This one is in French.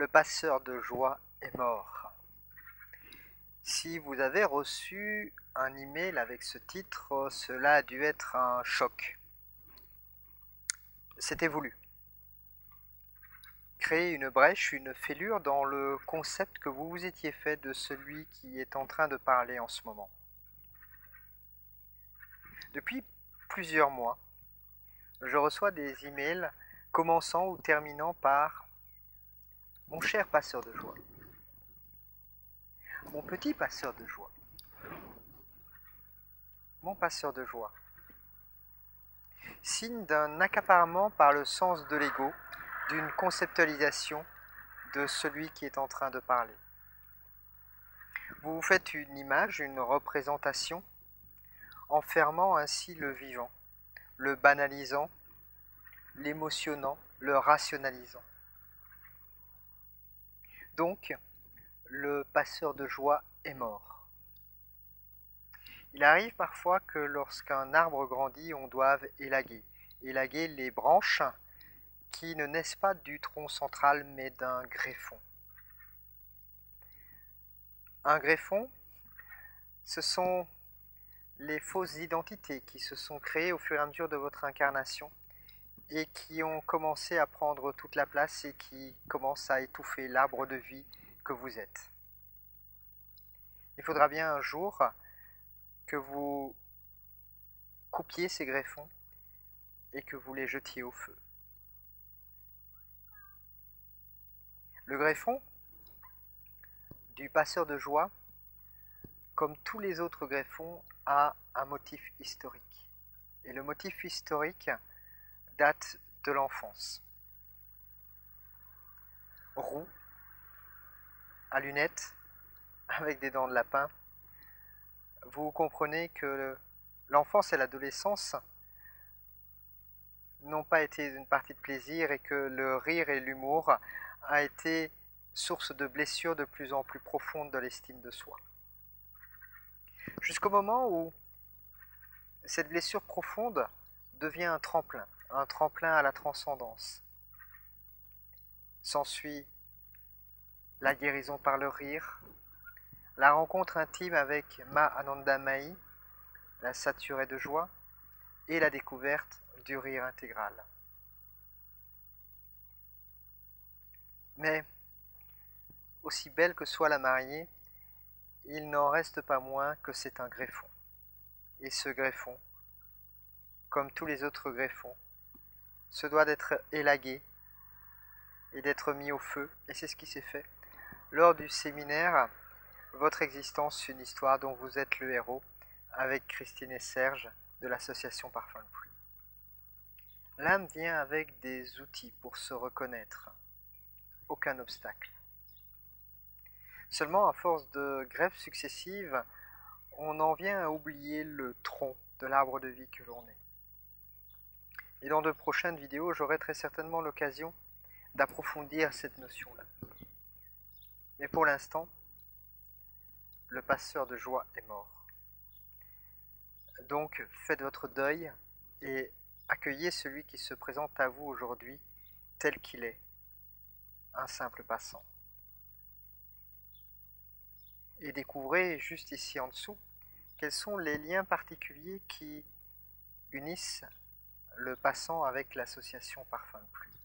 Le passeur de joie est mort. Si vous avez reçu un email avec ce titre, cela a dû être un choc. C'était voulu. Créer une brèche, une fêlure dans le concept que vous vous étiez fait de celui qui est en train de parler en ce moment. Depuis plusieurs mois, je reçois des emails commençant ou terminant par « Mon cher passeur de joie »,« Mon petit passeur de joie »,« Mon passeur de joie », signe d'un accaparement par le sens de l'ego, d'une conceptualisation de celui qui est en train de parler. Vous vous faites une image, une représentation, enfermant ainsi le vivant, le banalisant, l'émotionnant, le rationalisant. Donc, le passeur de joie est mort. Il arrive parfois que lorsqu'un arbre grandit, on doive élaguer les branches qui ne naissent pas du tronc central mais d'un greffon. Un greffon, ce sont les fausses identités qui se sont créées au fur et à mesure de votre incarnation et qui ont commencé à prendre toute la place et qui commencent à étouffer l'arbre de vie que vous êtes. Il faudra bien un jour que vous coupiez ces greffons et que vous les jetiez au feu. Le greffon du passeur de joie, comme tous les autres greffons, a un motif historique. Et le motif historique date de l'enfance. Roux, à lunettes, avec des dents de lapin, vous comprenez que l'enfance et l'adolescence n'ont pas été une partie de plaisir et que le rire et l'humour a été source de blessures de plus en plus profondes de l'estime de soi. Jusqu'au moment où cette blessure profonde devient un tremplin à la transcendance. S'ensuit la guérison par le rire, la rencontre intime avec Ma Ananda Mahi, la saturée de joie, et la découverte du rire intégral. Mais, aussi belle que soit la mariée, il n'en reste pas moins que c'est un greffon. Et ce greffon, comme tous les autres greffons, se doit d'être élagué et d'être mis au feu, et c'est ce qui s'est fait. Lors du séminaire « Votre existence, une histoire dont vous êtes le héros » avec Christine et Serge de l'association Parfum de Pluie. L'âme vient avec des outils pour se reconnaître. Aucun obstacle. Seulement, à force de greffes successives, on en vient à oublier le tronc de l'arbre de vie que l'on est. Et dans de prochaines vidéos, j'aurai très certainement l'occasion d'approfondir cette notion-là. Mais pour l'instant, le passeur de joie est mort. Donc, faites votre deuil et accueillez celui qui se présente à vous aujourd'hui tel qu'il est, un simple passant. Et découvrez juste ici en dessous quels sont les liens particuliers qui unissent le passant avec l'association Parfum de Pluie.